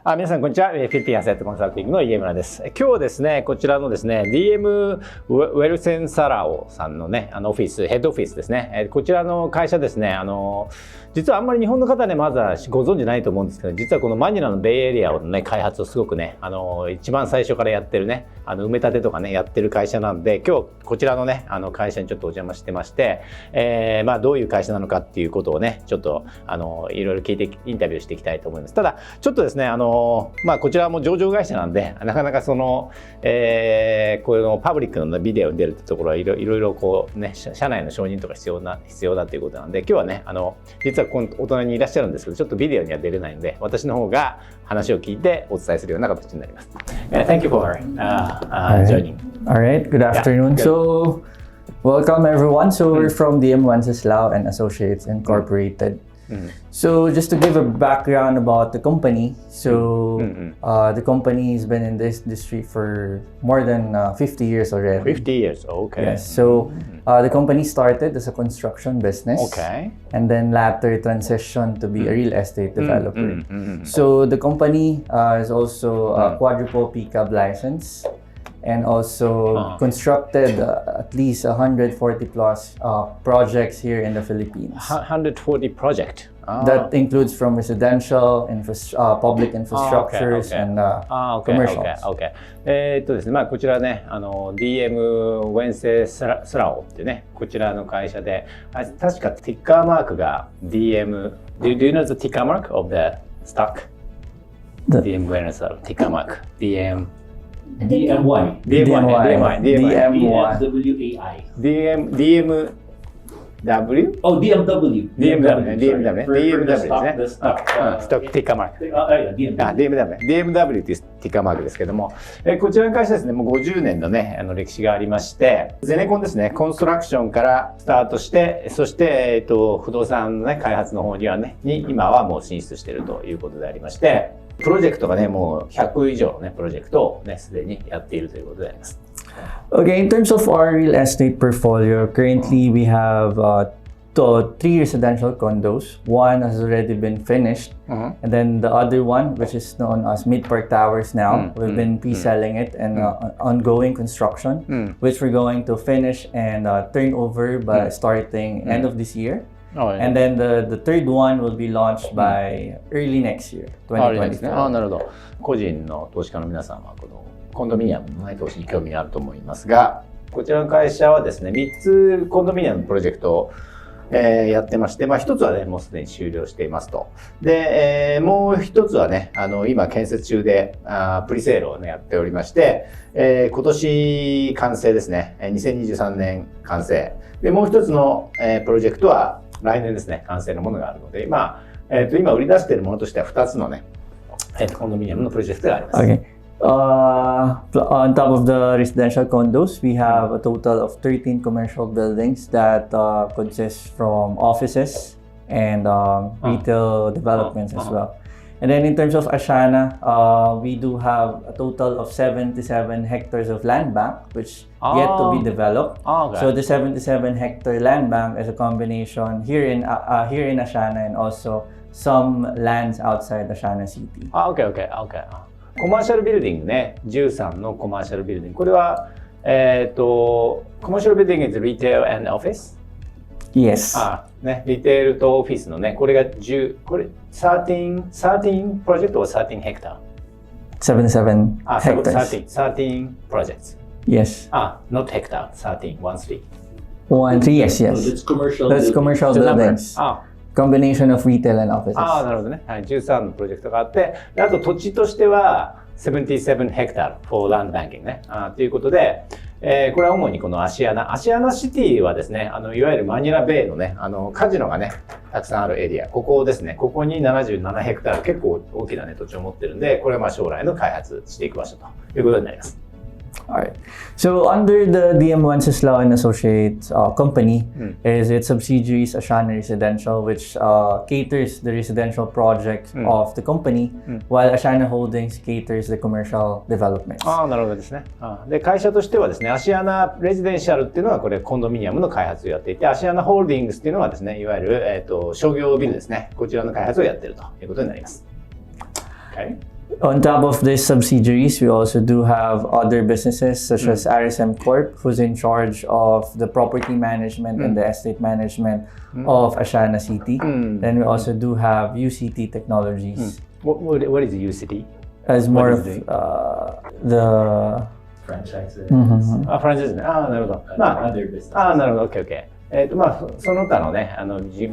皆さんこんにちは。フィリピンアセットコンサルティングの家村です。今日ですね、こちらのですね、DM ウェルセンサラオさんのね、オフィス、ヘッドオフィスですね。こちらの会社ですね、実はあんまり日本の方ね、まずはご存知ないと思うんですけど、実はこのマニラのベイエリアのね、開発をすごくね、一番最初からやってるね、埋め立てとかね、やってる会社なんで、今日こちらのね、会社にちょっとお邪魔してまして、どういう会社なのかっていうことをね、ちょっと、いろいろ聞いて、インタビューしていきたいと思います。ただ、ちょっとですね、こちらも上場会社なんで、なかなかこのパブリックのビデオに出るってところはいろいろこうね、社内の承認とか必要だということなんで、今日はね、実はお隣にいらっしゃるんですけど、ちょっとビデオには出れないんで、私の方が話を聞いてお伝えするような形になります。Thank you for joining. All right, good afternoon. So, welcome everyone. So, we're from DM Wenceslao and Associates Incorporated. So just to give a background about the company, the company has been in this industry for more than 50 years already. 50 years, okay. Yes, so the company started as a construction business, okay, and then later transitioned to be a real estate developer. So the company is also a quadruple PCAB license, and also constructed at least 140 plus projects here in the Philippines. 140 project. That includes from residential, public infrastructures, and commercial. Okay. ですね、こちらね、DM ウェンセスラオってね、こちらの会社で、確かティッカーマークが DM。Do you know the ticker mark of the stock? DM ウェンセスラオ、ティッカーマーク。DMY. DMW? Oh, DMW. DMW ですね。ストックティッカーマーク。DMW っていうティッカーマークですけども、こちらの会社ですね、もう50年のね、歴史がありまして、ゼネコンですね、コンストラクションからスタートして、そして、不動産のね、開発の方にはね、今はもう進出しているということでありまして、プロジェクトがね、もう100以上のね、プロジェクトをね、すでにやっているということであります。Okay, in terms of our real estate portfolio, currently we have 3 residential condos. One has already been finished, and then the other one, which is known as Midpark Towers now, we've been pre-selling it and ongoing construction, which we're going to finish and turn over by starting end of this year. And then the third one will be launched by early next year, 2024. なるほど。個人の投資家の皆さんはこのコンドミニアムの、ね、投資に興味があると思いますが、こちらの会社はですね、3つコンドミニアムのプロジェクトを、やってまして、1つはね、もうすでに終了していますと。で、もう1つはね、今建設中でプリセールをね、やっておりまして、今年完成ですね。2023年完成。で、もう1つの、プロジェクトは来年ですね、完成のものがあるので、今売り出しているものとしては2つのね、コンドミニアムのプロジェクトがあります。Okay. On top of the residential condos, we have a total of 13 commercial buildings that consist from offices and retail developments as well. And then in terms of Asana, we do have a total of 77 hectares of land bank, which yet to be developed. So the 77 hectare land bank is a combination here in Asana and also some lands outside Asana City. Okay. コマーシャルビルディングね、13のコマーシャルビルディング。これは、コマーシャルビルディング is retail and office? Yes. ね、リテールとオフィスのね、これがこれ13プロジェクトは13ヘクター。77 hectares. 13 projects. Yes. Not hectare, 13, 13. yes. That's commercial buildings. Combination of retail and offices. なるほどね。はい、13のプロジェクトがあって、あと土地としては77ヘクター for land banking ね。ということで、これは主にこのアシアナシティはですね、いわゆるマニラベイのね、カジノがね、たくさんあるエリア、ここですね、ここに77ヘクタール、結構大きなね、土地を持ってるんで、これは将来の開発していく場所ということになります。Alright. So under the DM Wenceslao and Associates company is its subsidiaries Asana Residential, which caters the residential projects of the company, while Asana Holdings caters the commercial developments. なるほどですね。で、会社としてはですね、アシアナレジデンシャルっていうのはこれコンドミニアムの開発をやっていて、アシアナホールディングスっていうのはですね、いわゆる商業ビルですね、こちらの開発をやっているということになります。Okay. On top of these subsidiaries, we also do have other businesses such as RSM Corp, who's in charge of the property management and the estate management of Asana City. Then we also do have UCT Technologies. What is UCT? As more of the franchises. フランチャイズね。なるほど。other business. なるほど。OK。その他のね、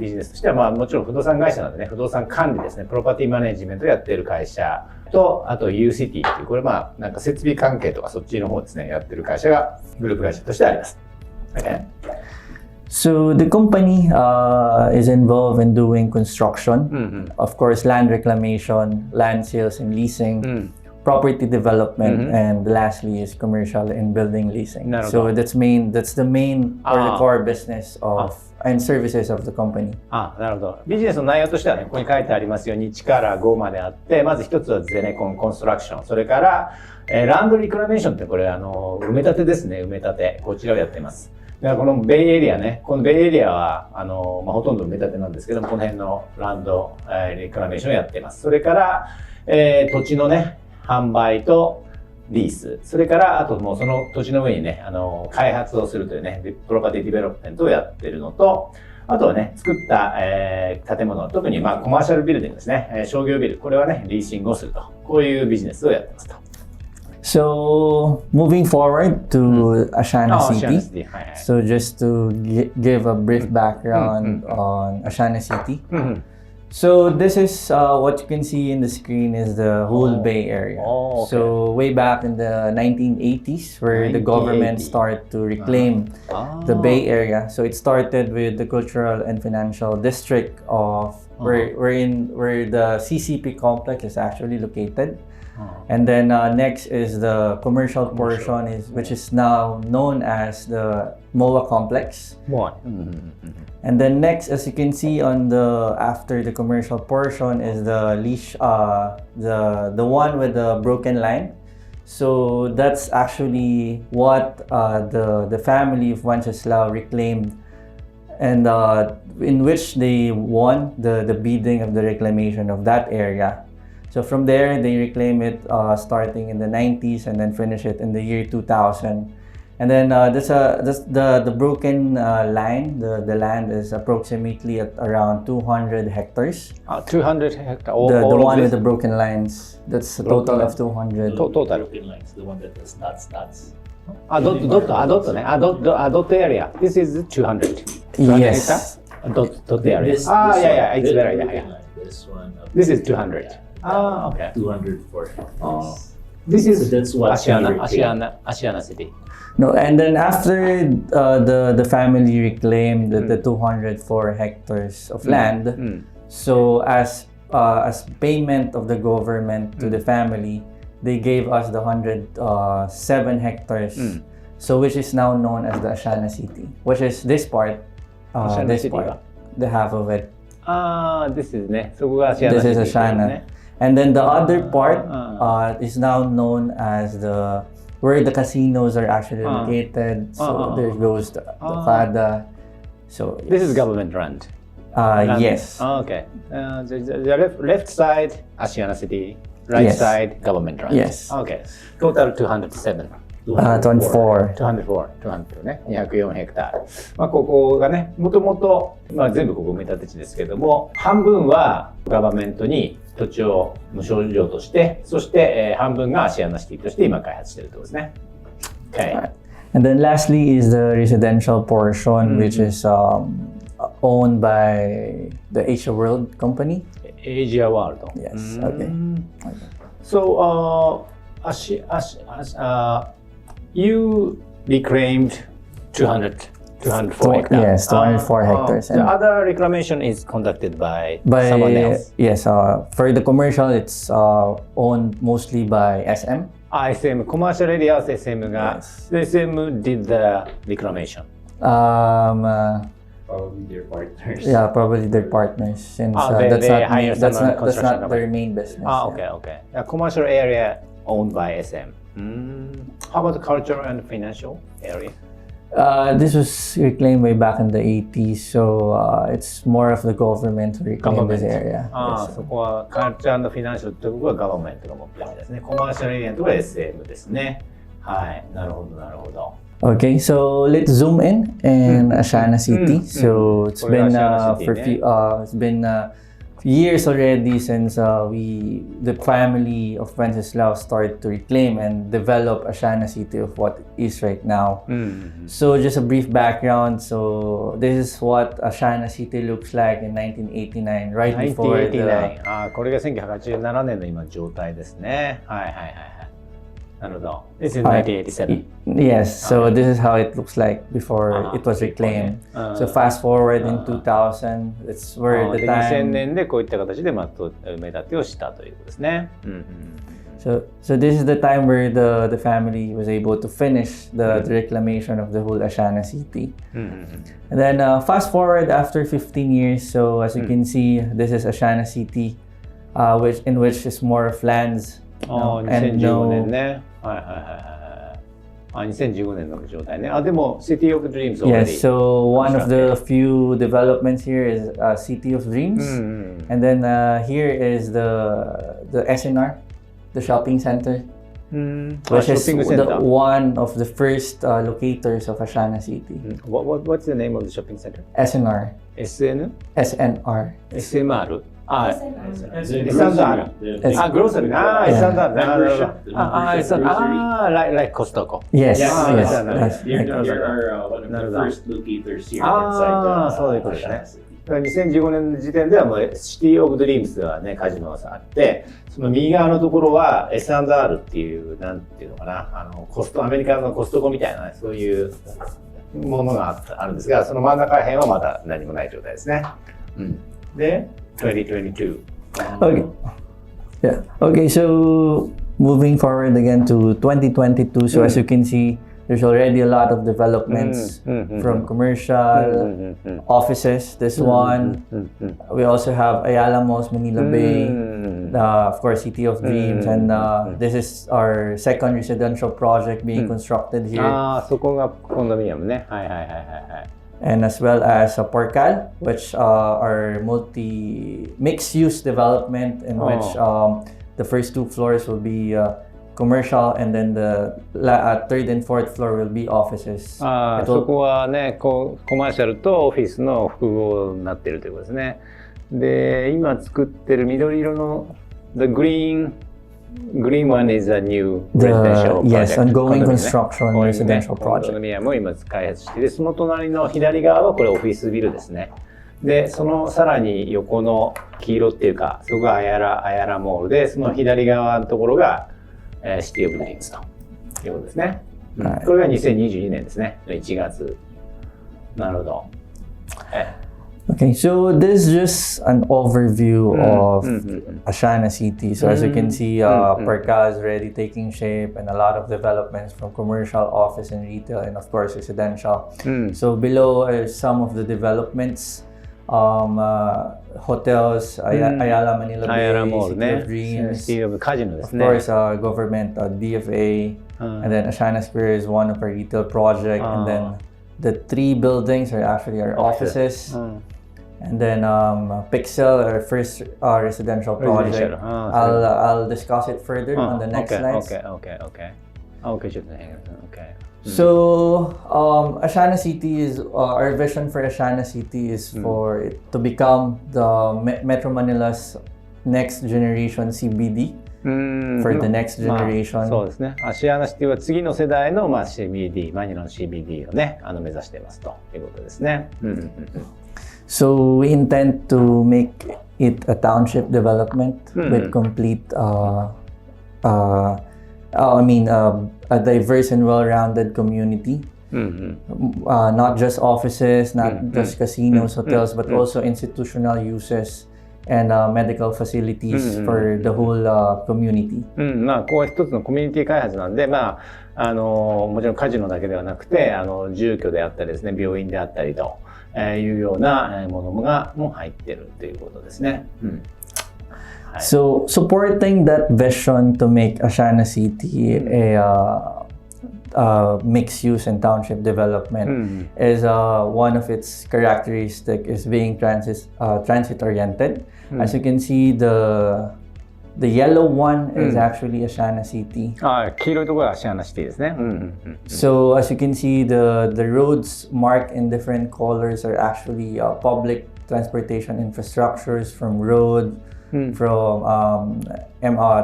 ビジネスとしては、もちろん不動産会社なんでね、不動産管理ですね、プロパティマネジメントをやっている会社と、あと UCT っていう、これなんか設備関係とかそっちの方ですね、やってる会社がグループ会社としてあります。Okay. So the company is involved in doing construction, of course, land reclamation, land sales and leasing, property development, and lastly is commercial and building leasing. So that's the main or the core business of and services of the company. なるほど。ビジネスの内容としてはね、ここに書いてありますように1から5まであって、まず一つはゼネコンコンストラクション、それからランドリクラメーションってこれ埋め立てですね、埋め立て、こちらをやっています。だからこのベイエリアね、このベイエリアはほとんど埋め立てなんですけども、この辺のランドリクラメーションをやっています。それから、土地のね、販売とリース、それからあともうその土地の上にね、開発をするというね、プロパティディベロップメントをやってるのと、あとはね、作った、建物、特にコマーシャルビルディングですね、商業ビル、これはね、リーシングをすると、こういうビジネスをやってますと。So moving forward to Asana City. So just to give a brief background on Asana City. So this is what you can see in the screen is the whole Bay Area. So way back in the 1980s, where the government started to reclaim the Bay Area. So it started with the cultural and financial district of where the CCP complex is actually located. And then next is the commercial portion, which is now known as the MOA complex. And then next, as you can see on after the commercial portion is the one with the broken line. So that's actually what the family of Wenceslao reclaimed, and in which they won the bidding of the reclamation of that area. So from there, they reclaim it starting in the 90s and then finish it in the year 2000. And then the broken line, the land is approximately at around 200 hectares. 200 hectares? The one with the broken lines, that's a total of 200. Total. Broken lines, the one that does dots. Dot area. This is 200. Yes. Dot area. It's better. Yeah. This one. This is 200. Okay. 204 hectares. This is that's what Asana City. No, and then after the family reclaimed the 204 hectares of land, so as payment of the government to the family, they gave us the 107 hectares, so which is now known as the Asana City, which is this part, the half of it. This is ね。そこがAsana City。This is Asana. And then the other part is now known as where the casinos are actually located. So there goes the FADA. So this is government run. Yes. Okay. The left side Asana City, right side government run. Yes. Okay. Total 207. 204 ね、204ヘクタール。ここがね、もともと全部ここ埋め立て地ですけども、半分はガバメントに土地を無償譲渡して、そして、半分がアシアナシティとして今開発しているところですね。Okay. And then lastly is the residential portion, which is owned by the Asia World company. Asia World. Yes. Okay. So, you reclaimed 204 hectares. Yes, 204 hectares. The other reclamation is conducted by someone else. Yes, for the commercial, it's owned mostly by SM. SM, commercial area of SM が、SM did the reclamation. Probably their partners. Yeah, probably their partners. Since that's not their main business. Okay. A commercial area owned by SM. How about the cultural and financial area? This was reclaimed way back in the 80s, so it's more of the government to reclaim this area. そこはカルチャー&フィナンシャルというところがガバメントが持ってるみたいですね。コマーシャルエリアのところが SM ですね。はい、なるほどなるほど。Okay, so let's zoom in Asana City. So it's been it's been years already since the family of Wenceslao started to reclaim and develop Asana City of what it is right now. So just a brief background. So this is what Asana City looks like in 1989, right before 1989。これが1987年の今状態ですね。はいはいはいはい。なるほど。This is 1987. Yes, so this is how it looks like before it was reclaimed. So fast forward in 2000, it's where the 2000 time. 年でこういった形で埋め立てをしたということですね。So this is the time where the family was able to finish the reclamation of the whole Asana City. And then fast forward after 15 years, so as you can see, this is Asana City, which is more of lands. 2015年ね。はいはいはいはい。2015年の状態ね。でも City of Dreams already. Yes, so one of the few developments here is City of Dreams. And then here is the SNR, the shopping center. Which is one of the first locators of Asana City. What's the name of the shopping center? SNR. SNR? SMR? SNR. Grocery. Like Costco. Yes. There are one of the first locators here inside そういうことですね。2015年の時点ではもうシティオブドリームスがねカジノがあって、その右側のところは S&R っていうなんていうのかな、アメリカのコストコみたいな、ね、そういうものがあるんですが、その真ん中ら辺はまだ何もない状態ですね。で、2022. Okay. Yeah. Okay. So moving forward again to 2022. So as you can see, there's already a lot of developments from commercial offices. This one. We also have Ayala Malls, Manila Bay. Of course, City of Dreams, and this is our second residential project being constructed here. そこがコンドミニアムね。はいはいはいはいはい。And as well as Porcal, which are mixed-use development in which the first 2 floors will be commercial and then the third and fourth floor will be offices. そこはね、コマーシャルとオフィスの複合になっているということですね。で、今作ってる緑色の The green one is a new residential project. Yes, ongoing construction residential コンド project. ミニアムを今開発していて、その隣の左側はこれオフィスビルですね。で、そのさらに横の黄色っていうか、そこがアヤラモールで、その左側のところが、シティオブドリームズということですね。これが2022年ですね。1月。なるほど。Okay, so this is just an overview of Asana City. So as you can see, Porcal is already taking shape and a lot of developments from commercial, office and retail, and of course residential. So below are some of the developments. Hotels, Ayala Manila Bay, City of Dreams, of course government, DFA, and then Asana Square is one of our retail project, and then the 3 buildings are actually our offices. And then Pixel, our first residential project. I'll discuss it further on the next slides. Okay. So Asana City is our vision for Asana City is for it to become the Metro Manila's next generation CBD for the next generation. そうですね。アシアナシティは次の世代のCBD、マニラの CBD をね、目指していますということですね。So we intend to make it a township development with complete, a diverse and well-rounded community. Not just offices, not just casinos, hotels, but also institutional uses and medical facilities for the whole community. こう一つのコミュニティ開発なんで、もちろんカジノだけではなくて、住居であったりですね、病院であったりと。いうようなものがも入ってるということですね。So supporting that vision to make Asana City mixed use and township development is one of its characteristics is being transit oriented. As you can see, the yellow one is actually Asana City. 黄色いところがAsana Cityですね。So as you can see, the roads marked in different colors are actually public transportation infrastructures from road, from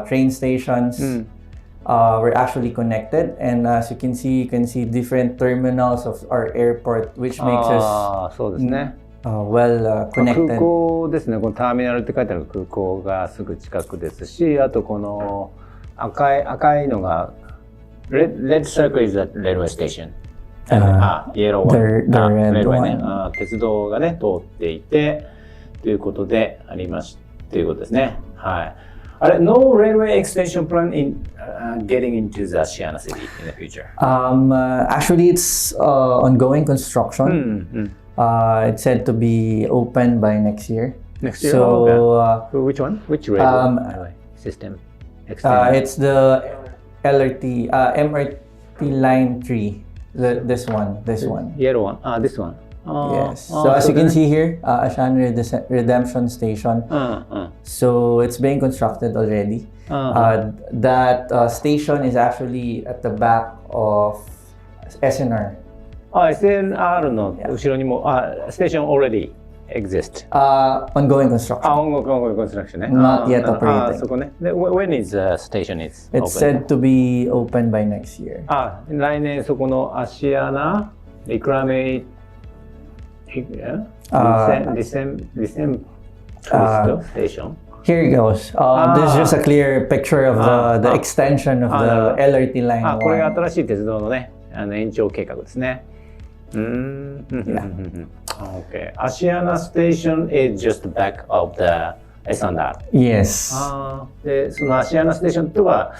train stations. We're actually connected, and as you can see different terminals of our airport, which makes us そうですね。well connected. 空港ですね。このターミナルって書いてある空港がすぐ近くですし、あとこの赤いのが red circle is the railway station. yellow one. The red railway ね。 one. 鉄道がね通っていてということでありましということですね。はい。あれ no railway extension plan in getting into the Asana City in the future. Actually, it's ongoing construction. It's said to be open by next year. Next year? So, which one? Which railway system? it's the MRT line 3. This one. Yellow one. This one. Yes. So as you can see here, Asana Redemption Station. So it's being constructed already. That station is actually at the back of SNR. SNR の後ろにもstation already exist. Ongoing construction. Ongoing construction ね。 Not yet operating. そこね。で when is the station is open? It's said to be open by next year. 来年そこのAsana Reclame December station. Here it goes. This is just a clear picture of the extension of the LRT line これが 1. 新しい鉄道のね、延長計画ですね。Okay. Asana station is just back of the S&R. Yes. で、そのAsanaステーションとは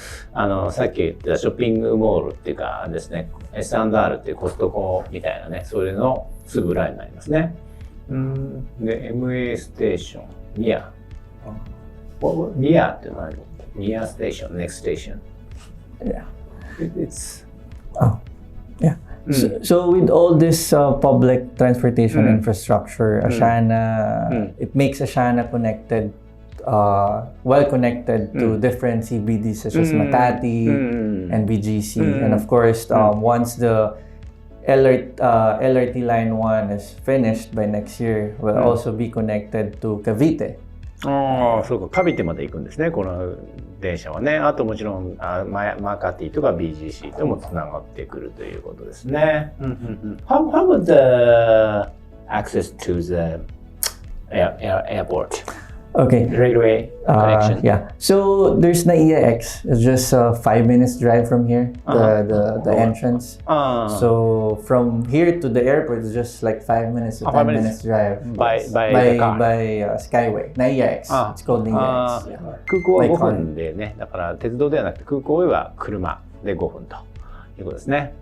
さっき言ったショッピングモールっていうかですね、S&R っていうコストコみたいなね、それのすぐ裏になりますね。で、MA ステーション、ニア。ニアって何？ニアステーション、next station. Yeah. It's Yeah. So with all this public transportation infrastructure, Asana, it makes Asana connected, well connected to different CBDs such as Makati and BGC. And of course, once the LRT line 1 is finished by next year, will also be connected to Cavite. そうか、カビテまで行くんですね、この電車はね。あともちろんマカティとか BGC ともつながってくるということですね。How about the access to the airport? Okay. Railway connection? Yeah. So there's NAIAX. It's just a 5 minutes drive from here, the entrance. So from here to the airport is just like 5 minutes to 10 minutes drive. By Skyway. NAIAX. It's called NAIAX. Yeah. 空港は5分でね、だから鉄道ではなくて空港へは車で5分ということですね。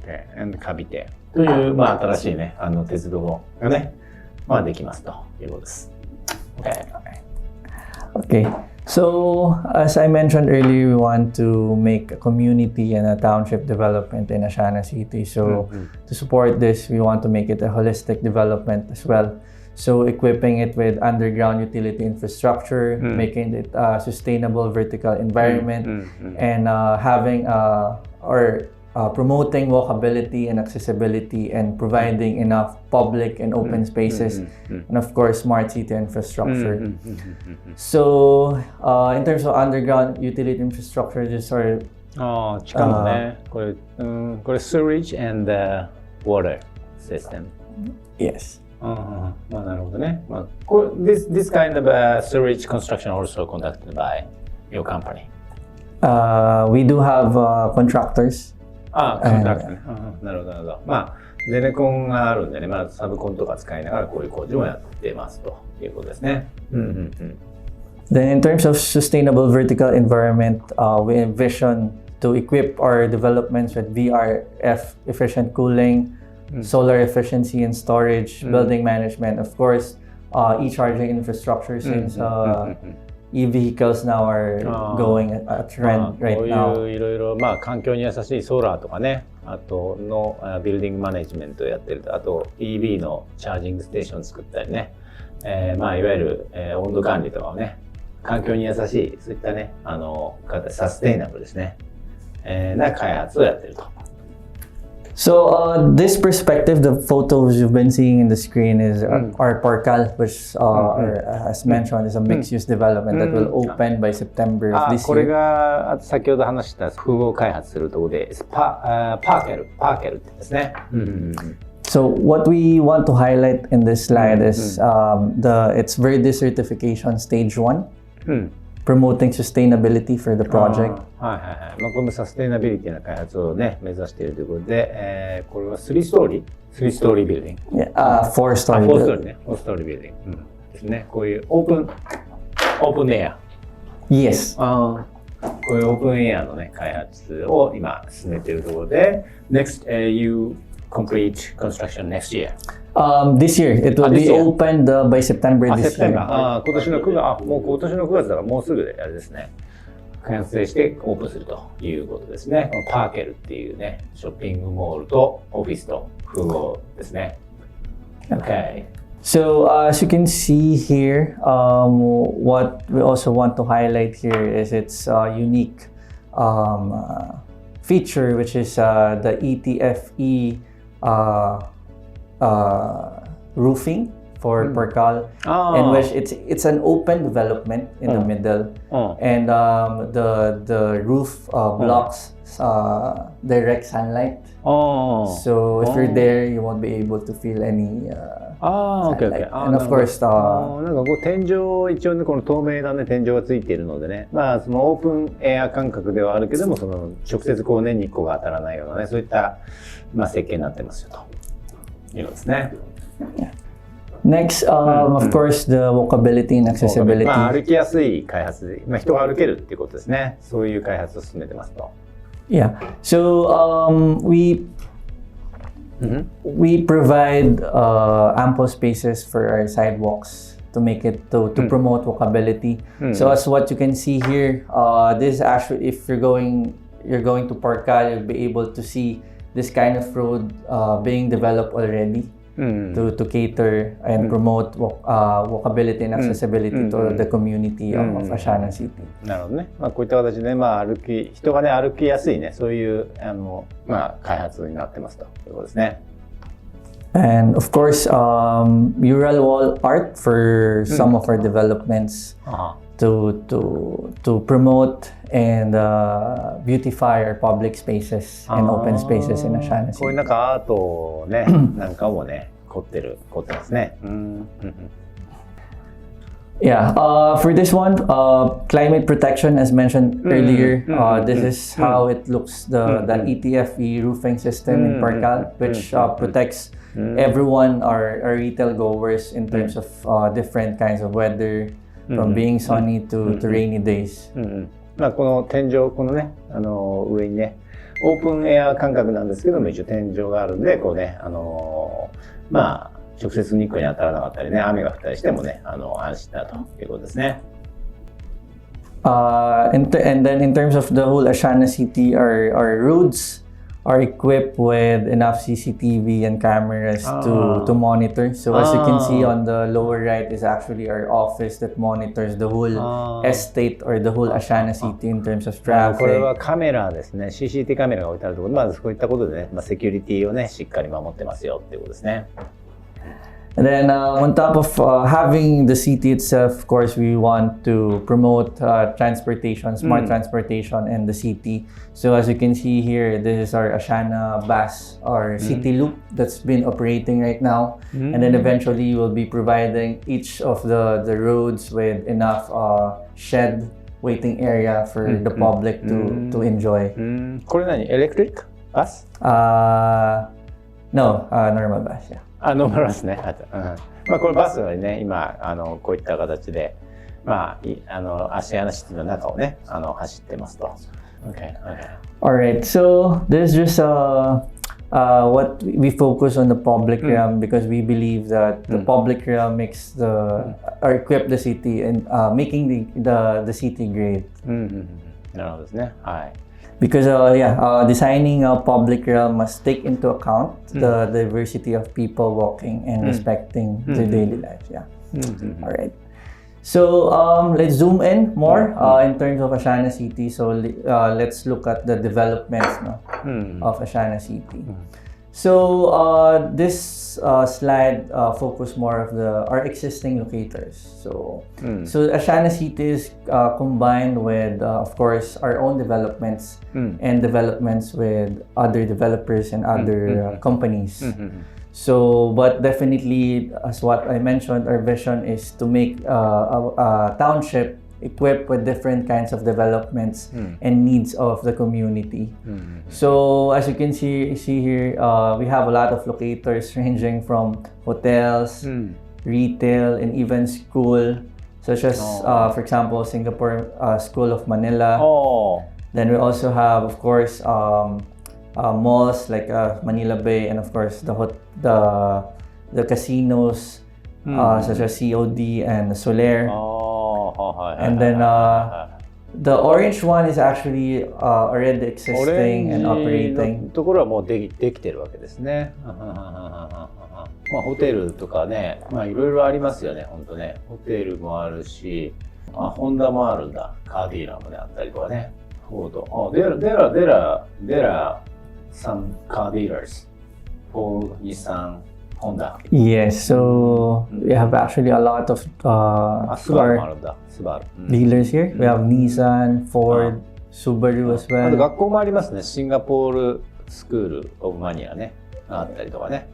Okay. カビテという、新しいね、鉄道がね、できますということです。Okay. So, as I mentioned earlier, we want to make a community and a township development in Asana City. So, to support this, we want to make it a holistic development as well. So, equipping it with underground utility infrastructure, making it a sustainable vertical environment, and having or promoting walkability and accessibility and providing enough public and open spaces and of course smart city infrastructure. So in terms of underground utility infrastructure, just sort of 地下のね、これ sewage and water system. Yes. なるほどね。This kind of sewage construction also conducted by your company. We do have contractors. コントラクトね。なるほど、なるほど。ゼネコンがあるんでね、サブコンとか使いながらこういう工事をやってますということですね。Then in terms of sustainable vertical environment, we envision to equip our developments with VRF efficient cooling, solar efficiency and storage, building management, of course, e-charging infrastructure since e-vehicles now are going a trend right こう now. いういろいろ環境に優しいソーラーとかね、あとのビルディングマネジメントをやってると、あと EV のチャージングステーション作ったりね、いわゆる、温度管理とかをね、環境に優しいそういったねサステイナブルですね、な開発をやってると。So this perspective, the photos you've been seeing in the screen is our Parkal, which as mentioned is a mixed-use development that will open by September of this これ year. が先ほど話した複合開発するところでパーケルってですね。So what we want to highlight in this slide is it's Verde certification stage 1, promoting sustainability for the project. このサステイナビリティな開発をね目指しているということで、これは3ストーリービルディング。4 story. 4ストーリーね。4ストーリービルディング。ですね。こういうオープンエア。Yes. こういうオープンエアのね開発を今進めているところで、Next, you complete construction next year. This year it will be opened by September this year. 今年の9月、もう今年の9月だからもうすぐであれですね。完成してオープンするということですね。このパーケルっていうね、ショッピングモールとオフィスと複合ですね。Okay. So as you can see here, what we also want to highlight here is its unique feature, which is the ETFE roofing for Parkal, in which it's an open development in the middle, and the roof blocks direct sunlight. So if you're there, you won't be able to feel any sunlight. And of course, なんかこう天井一応ねこの透明なね天井がついているのでね、そのオープンエア感覚ではあるけども、その直接こうね日光が当たらないようなねそういった設計になってますよということですね。Next, of course, the walkability and accessibility. 歩きやすい開発で、人が歩けるっていうことですね。そういう開発を進めてますと。Yeah. So we provide ample spaces for our sidewalks to make it to promote walkability. So as what you can see here, this is actually if you're going to Parkal, you'll be able to see this kind of road being developed already. To cater and promote walkability and accessibility to the community of Asana City. なるほどね。こういった形で人がね歩きやすいねそういう開発になってますということですね。And of course, mural wall art for some of our developments to promote and beautify our public spaces and open spaces in Asana City. こういうなんかアートねなんかもね凝ってますね。Yeah, for this one, climate protection, as mentioned earlier, this is how it looks, the ETFE roofing system in Parkal, which protects everyone, our retail goers, in terms of different kinds of weather, from being sunny to rainy days. この天井、このね、上にね、オープンエア感覚なんですけども、一応天井があるんで、こうね、直接日光に当たらなかったりね、雨が降ったりしてもね、安心だということですね。And then in terms of the whole Asana City, our roads are equipped with enough CCTV and cameras to monitor. So as you can see on the lower right is actually our office that monitors the whole estate or the whole Asana City in terms of traffic. これはカメラですね。CCTV カメラが置いてあるところ、まずそういったことでね、セキュリティをね、しっかり守ってますよっていうことですね。And then on top of having the city itself, of course, we want to promote transportation, smart transportation in the city. So as you can see here, this is our Asana bus or city loop that's been operating right now. And then eventually we'll be providing each of the roads with enough shed waiting area for the public to enjoy. これ何? Electric bus? No, normal bus, yeah. ノーマルバスね。これバスはね、今こういった形で、アシアナシティの中をね、走ってますと。Okay. Alright, so this is just what we focus on the public realm because we believe that the public realm makes or equip the city and making the city great. なるほどですね。はい。Because designing a public realm must take into account the diversity of people walking and respecting their daily lives. Yeah. All right. So let's zoom in more in terms of Asana City. So let's look at the developments of Asana City. So this slide focus more of our existing locators. So Asana City is combined with, of course, our own developments and developments with other developers and other companies. So, but definitely, as what I mentioned, our vision is to make a township equipped with different kinds of developments and needs of the community. So, as you can see here, we have a lot of locators ranging from hotels, retail, and even school, such as, for example, Singapore School of Manila. Then we also have, of course, malls like Manila Bay, and of course the casinos such as COD and Soler. And then the orange one is actually already existing and operating. ところはもうできてるわけですね。まあホテルとかね、まあいろいろありますよね。本当ね、ホテルもあるし、ホンダもあるんだ。カーディーラもねあったりとかね。フォード。there are some car dealers for Nissan, Honda. Yes, so we have actually a lot of dealers here. We have Nissan, Ford, Subaru as あと well. 学校もありますね。シンガポールスクールオブマニアね。あったりとかね。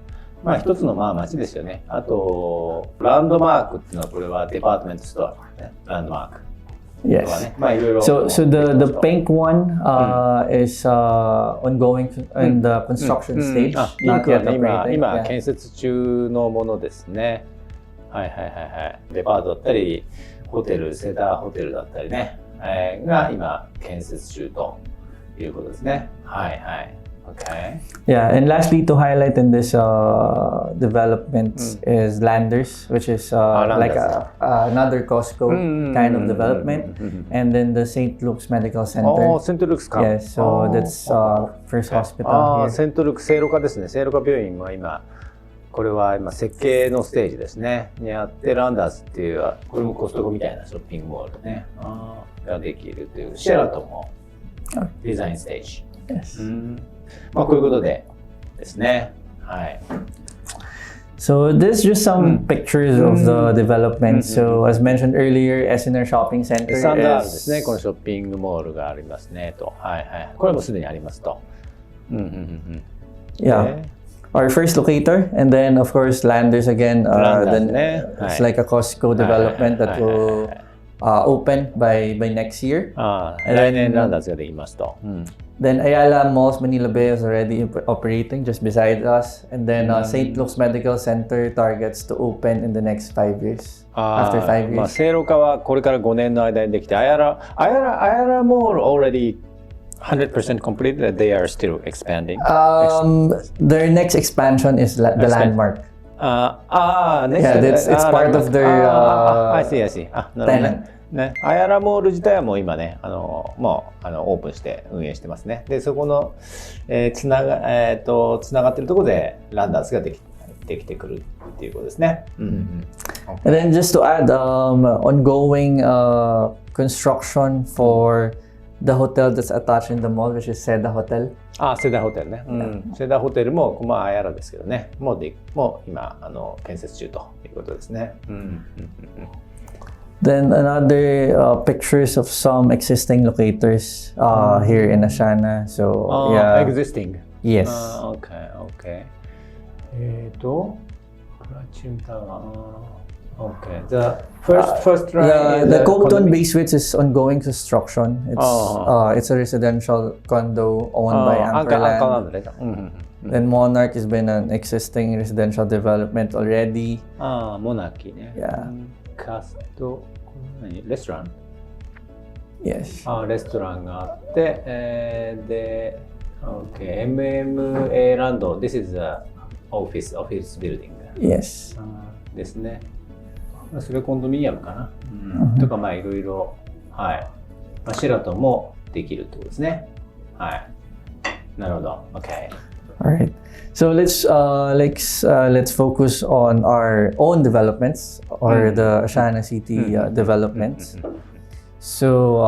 まあ一つの街ですよね。あと、ランドマークっていうのはこれはデパートメントストア、ね。ランドマーク。Yes. So the pink one is ongoing in the construction stage. ピンクは Not ね yet operating. 今 Yeah. 建設中のものですね。はい。デパートだったり、ホテル、セダーホテルだったりね、が今建設中ということですね。はい。Okay. Yeah, and lastly to highlight in this development is Landers, which is like another Costco kind of development, and then the St. Luke's Medical Center. セントルクスか。Yes, so that's first hospital here. セントルク聖路加ですね。聖路加病院は今、これは今設計のステージですね。にあって、ランダースっていう、これもコストコみたいなショッピングモールね。ができるという、シェラトンもデザインステージ。Yes. まあこういうことでですね。はい。So this is just some pictures of the development. So as mentioned earlier, SNR Shopping Center サンダールで is すね。このショッピングモールがありますねと。はい。これもすでにありますと。yeah. Our first locator, and then of course Landers again. Then it's like a Costco development that will open by next year. 来年ランダーズができますと。Then Ayala Malls Manila Bay is already operating just beside us, and then St. Luke's Medical Center targets to open in the next 5 years. After 5 years. 聖路加はこれから5年の間にできて、アヤラモール already 100% completed, that they are still expanding. Their next expansion is the Landmark. Next, it's part of their I see. なるほどね。アヤラモール自体はもう今ね、もうオープンして運営してますね。で、そこの、つながってるところでランダースができてくるっていうことですね。And then just to add, ongoing construction for the hotel that's attached in the mall, which is Seda Hotel. セダホテルね。セダホテルもアヤラですけどね。もう今建設中ということですね。Then another pictures of some existing locators here in Asana. So yeah, existing. Yes. Okay. プラチンタワー。Okay. The first the Copton Bay Suites is ongoing construction. It's a residential condo owned by Anchorland. Then Monarch has been an existing residential development already. Monarchy ね。Yeah. カストレストラン Yes. レストランがあって、で Okay, MMA ランド This is a office building. Yes. ですね。それコンドミニアムかな、とかまあいろいろ、はい。まあ、シェラトンもできるってことですね。はい。なるほど。Okay. Alright. So let's focus on our own developments or the Asana City developments. So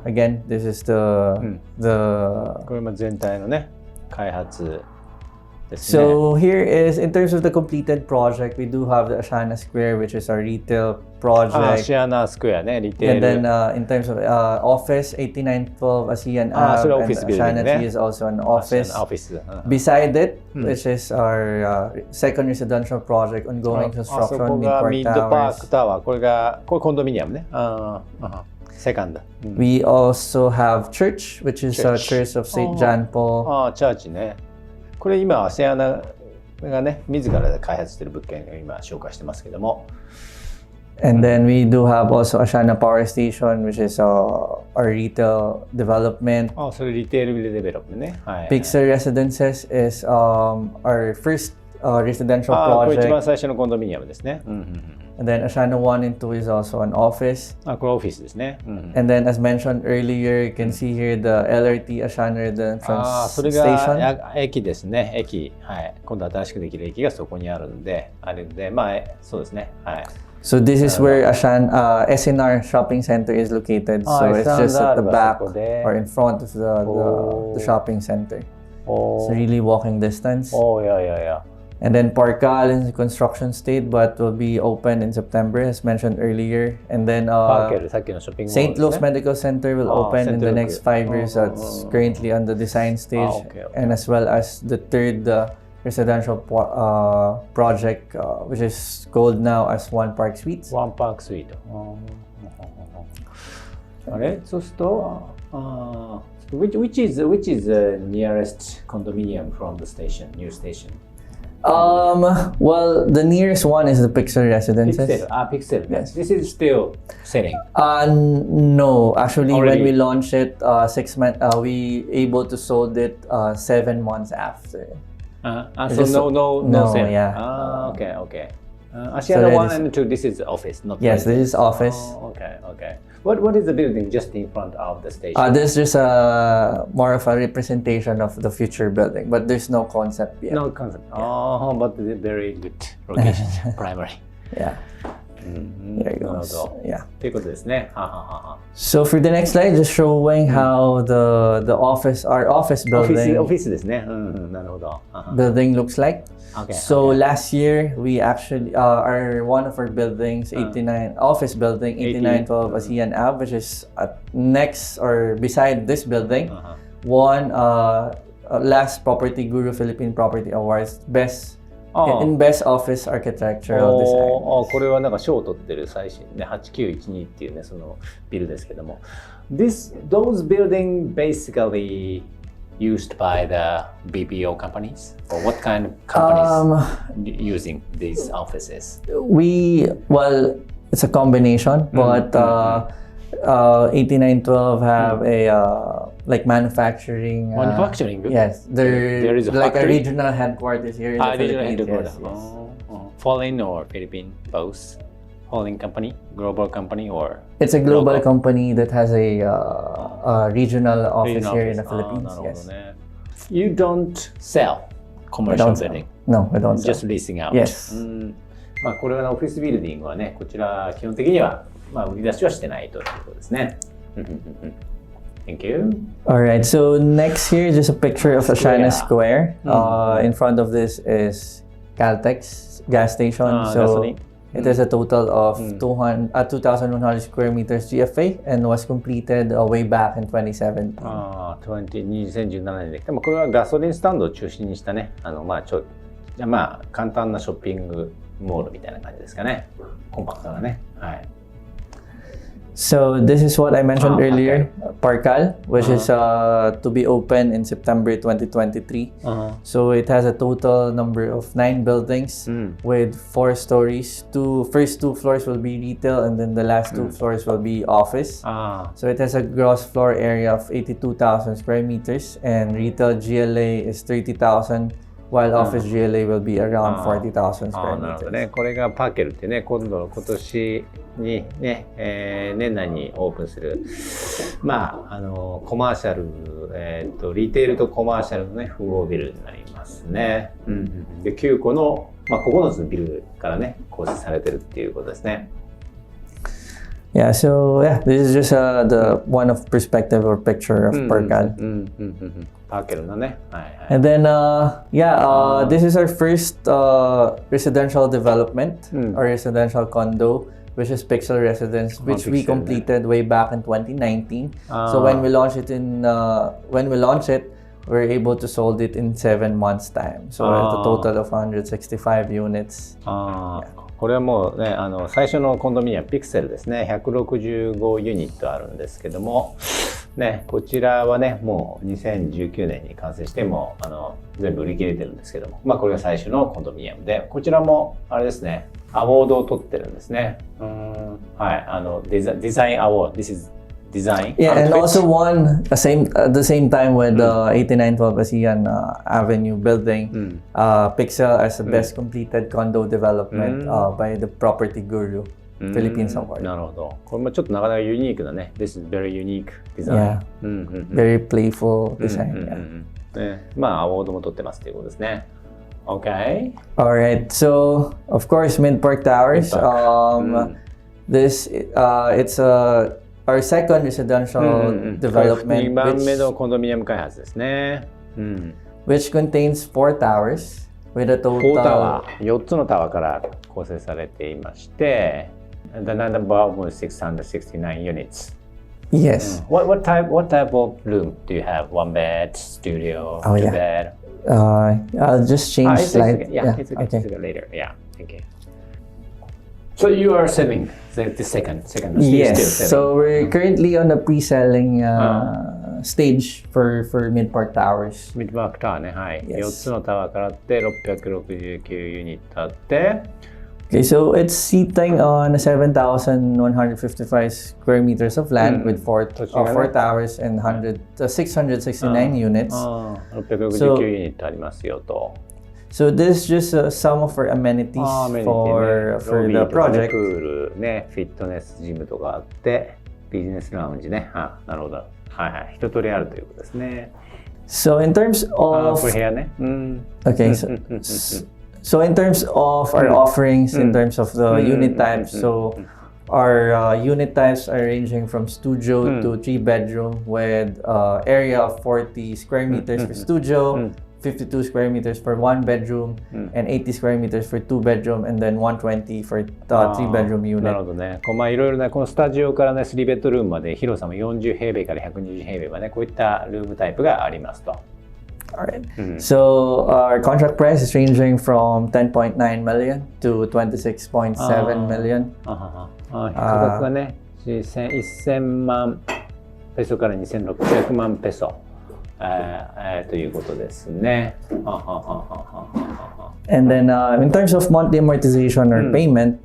again, this is the これも全体のね開発ですね。So here is in terms of the completed project, we do have the Asana Square, which is our retail project. シアナスクエアね、リテール。 And then in terms of office, 8912 ASEAN Ave, それオフィス and ビルディング Asana ね。 City is also an office. オフィス。Beside it, which is our second residential project, ongoing あそ construction, こが Midpark ミッドパー Towers. クタワー。これコンドミニアムね。セカンド。We also have church, which is a Church. Church of St. John Paul. チャーチね。これ今シアナがね自らで開発している物件を今紹介してますけども。And then we do have also Asana Power Station, which is our retail development. それリテールデベロップね。はい。Pixel Residences is our first residential これ一番 project. 最初のコンドミニアムですね。And then Asana 1 and 2 is also an office. これオフィスですね。And then as mentioned earlier, you can see here the LRT Asana Redemption それ Station. が駅ですね。駅。はい。今度新しくできる駅がそこにあるんで、まあそうですね。はい。So this is where SNR Shopping Center is located. So it's just at the back or in front of the shopping center. It's really walking distance. Yeah. And then Parkal is in construction state but will be open in September as mentioned earlier. And then さっきのショッピングモールですね。 St. Luke's Medical Center will open in the St. next Luke. 5 years. That's currently on the design stage. Okay. And as well as the third residential project, which is called now as One Park Suites. ワンパークスイート。あれそうすると、which is the nearest condominium from the station, new station? Well, the nearest one is the Pixel Residences. Pixel. Yes. This is still selling. No, actually, Already? when we launched it, 6 months, we able to sold it 7 months after. So no sale. Yeah. Okay. Asiana 1 and 2, this is office, not Yes, this is office. Okay. What is the building just in front of the station? This is just more of a representation of the future building, but there's no concept yet. No concept. But the very good location, primary. Yeah. There you go. Yeah. ということですね。So for the next slide, just showing how our office オフ building ィスですね。なるほど。building looks like. Okay. So last year we actually one of our buildings, 89 office building, 8912 ASEAN Ave, which is next or beside this building, won last Property Guru Philippine Property Awards in Best Office Architectural Design. これはなんか賞を取ってる最新ね、8912っていうねそのビルですけども、those building basically used by the BPO companies, or what kind of companies using these offices? It's a combination, but 8912 have a like manufacturing. Manufacturing? Yes, there is a like factory? a regional headquarters here in the Regional Philippines. headquarters. Foreign or Philippine both? Foreign company, global company, or It's a global local? company that has a regional office here in the Philippines. なるほど Yes. ね。You don't sell commercial building, No, we don't. just leasing out. Yes. まあこれはオフィスビルディングはね、こちら基本的にはまあ売り出しはしてないということですね。Thank you. All right. So next here is just a picture of Asana Square. In front of this is Caltex gas station. So gasoline. it is a total of 2,100 square meters GFA and was completed way back in 2017. 2017年で。でもこれはガソリンスタンドを中心にしたね、まあ簡単なショッピングモールみたいな感じですかね。コンパクトなね。はい。So this is what I mentioned earlier, okay. Parkal, which is to be open in September 2023. So it has a total number of 9 buildings with 4 stories. First two floors will be retail, and then the last 2 floors will be office. So it has a gross floor area of 82,000 square meters, and retail GLA is 30,000. While office GLA will be around 40,000 square なるほど meters. ね。これがパーケルってね、今年にね、年内にオープンする、まあコマーシャル、リテールとコマーシャルのね複合ビルになりますね。で9個の、9つのビルからね構成されてるっていうことですね。Yeah, so this is just the one of perspective or picture of Parkal. パーケルのね。And then this is our first residential development or residential condo, which is Pixel Residence, which we completed way back in 2019. So when we launch it, we're able to sold it in 7 months time. So it's a total of 165 units. これはもうね、最初のコンドミニアムピクセルですね、165ユニットあるんですけども、ね、こちらはね、もう2019年に完成しても全部売り切れてるんですけども、これが最初のコンドミニアムで、こちらもあれですね、アワードを取ってるんですね。はい、デザインアワード、This is design. Yeah, and also won the same time with the 8912 ASEAN Avenue building, Pixel as the best completed condo development by the Property Guru Philippines Award. なるほど。これもちょっとなかなかユニークなね。This is very unique design. Yeah, very playful design. ね、アワードも取ってますということですね。Okay. Alright, so of course Mid Park Towers. This it's our second residential development, 2番目のコンドミニアム開発ですね。which contains 4 towers with a total 4タワー、4つのタワーから構成されていまして、the number was 669 units. Yes. What type of room do you have? 1 bed, studio, 2 bed? I'll just change slide. It's okay. Later. Yeah. Okay. So you are selling the second. Yes. So we're currently on the pre-selling stage for Mid Park Towers. Mid Park Tower ね、はい。4つのタワーからあって669ユニットあって。Okay, so it's seating on 7,155 square meters of land with 4 towers and 669 units. 669ユニットありますよと。So this is just some of our amenities for the project. プールね、フィットネスジムとかあって、ビジネスラウンジね。なるほど。はいはい。一通りあるということですね。So in terms of これ部屋ね。Okay. So in terms of our offerings, in terms of the unit types, so our unit types are ranging from studio to 3-bedroom with area of 40 square meters for studio. 52 square meters for 1 bedroom and 80 square meters for 2 bedroom and then 120 for 3 bedroom unit. なるほどね。いろいろね、このスタジオからね、3ベッドルームまで広さも40平米から120平米までこういったルームタイプがありますと。Alright. So our contract price is ranging from 10.9 million to 26.7 million. 価格がね、1000万ペソから2600万ペソ。ということですね。And then in terms of monthly amortization or payment,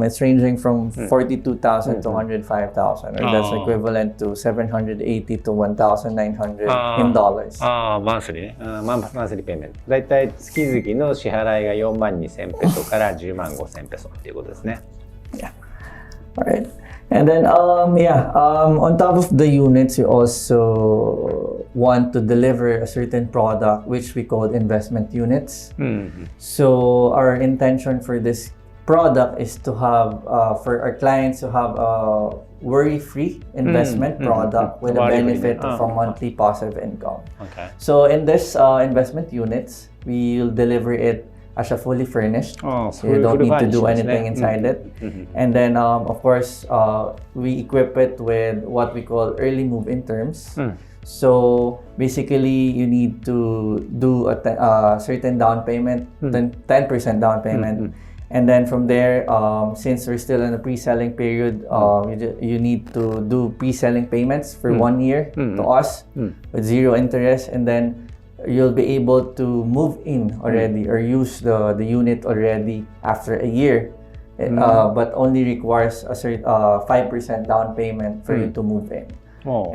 it's ranging from 42,000 to 105,000, or that's equivalent to 780 to 1,900 in dollars. マンスリーね。マンスリーペイメント。だいたい月々の支払いが42,000ペソから105,000ペソっていうことですね。Yeah. Alright. And then on top of the units, you also want to deliver a certain product which we call investment units. So our intention for this product is to have for our clients to have a worry-free investment product with the benefit of a monthly passive income. Okay. So in this investment units, we'll deliver it as a fully furnished, so you don't need to do anything inside it. And then of course we equip it with what we call early move-in terms. So basically you need to do a certain down payment, 10% down payment, And then from there, since we're still in the pre-selling period, you need to do pre-selling payments for 1 year to us with 0 interest, and then you'll be able to move in already or use the unit already after a year, but only requires a 5% down payment for you to move in.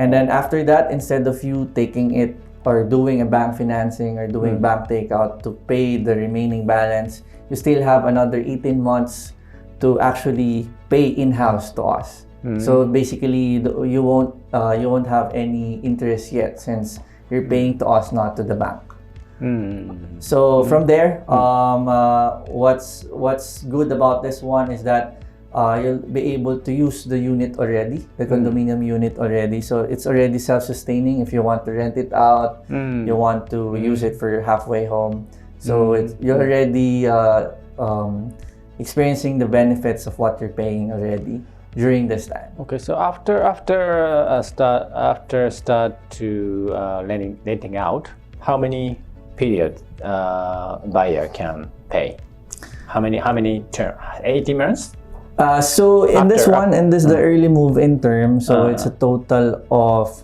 And then after that, instead of you taking it or doing a bank financing or doing bank takeout to pay the remaining balance, you still have another 18 months to actually pay in-house to us. So basically, you won't have any interest yet since you're paying to us, not to the bank. So from there, what's good about this one is that you'll be able to use the unit already, the condominium unit already. So it's already self-sustaining. If you want to rent it out, you want to use it for your halfway home. So you're already experiencing the benefits of what you're paying already during this time. Okay, so after start to renting out, how many period buyer can pay? How many term? 18 months? So in this one, and this is the early move-in term. So it's a total of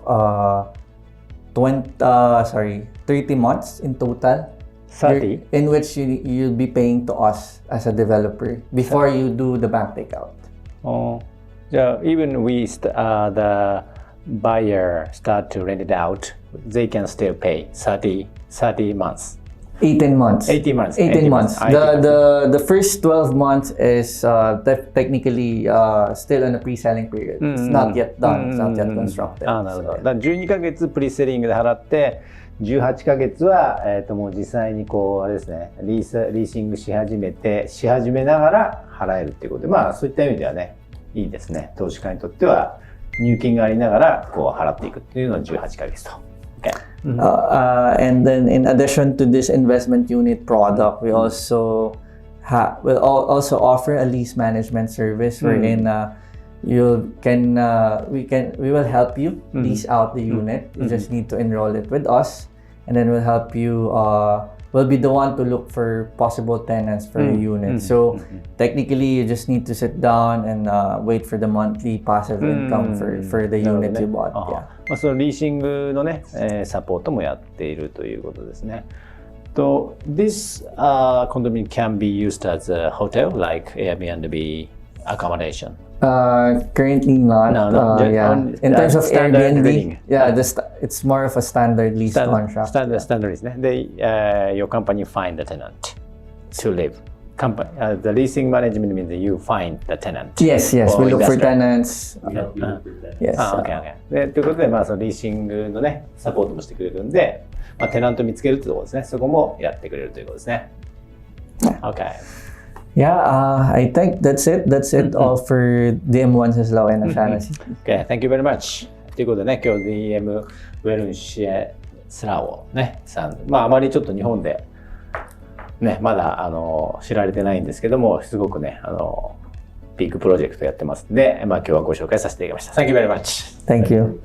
30 months in total. 30? In which you'll be paying to us as a developer before you do the bank takeout. Oh, so even the buyer start to rent it out, they can still pay 30 months. 18 months. 18 months. 18 months. The first 12 months is technically still in a pre-selling period. It's not yet done. It's not yet constructed. なるほど。だから12ヶ月プリセリングで払って、18ヶ月はもう実際にこうあれですね、リーシングし始めながら払えるっていうことで、まあそういった意味ではね、いいですね。投資家にとっては入金がありながらこう払っていくっていうのは18ヶ月と。Okay. And then in addition to this investment unit product, we also will also offer a lease management service wherein we will help you lease out the unit. You just need to enroll it with us, and then we'll help you. We'll be the one to look for possible tenants for your unit. So technically, you just need to sit down and wait for the monthly passive income for the unit you bought. Yeah. まあそのリーシングのね、サポートもやっているということですね。So this condominium can be used as a hotel, like Airbnb accommodation. Currently not. No, in terms of Airbnb, living. It's more of a standard lease contract. Standard ですね。で、your company find the tenant to live. The leasing management means you find the tenant. Yes, we look for tenants. Yes. Okay. でということで、まあそのリーシングのねサポートもしてくれるんで、まあテナント見つけるってところですね。そこもやってくれるということですね。Okay. Yeah, I think that's it. That's it all for DM1 Sislao and Asana City. Okay, thank you very much. ということでね、今日 DM ウェルンシエスラオねさん、まああまりちょっと日本でねまだ知られてないんですけども、すごくねビッグプロジェクトやってますんで、まあ今日はご紹介させていただきました。Thank you very much. Thank you.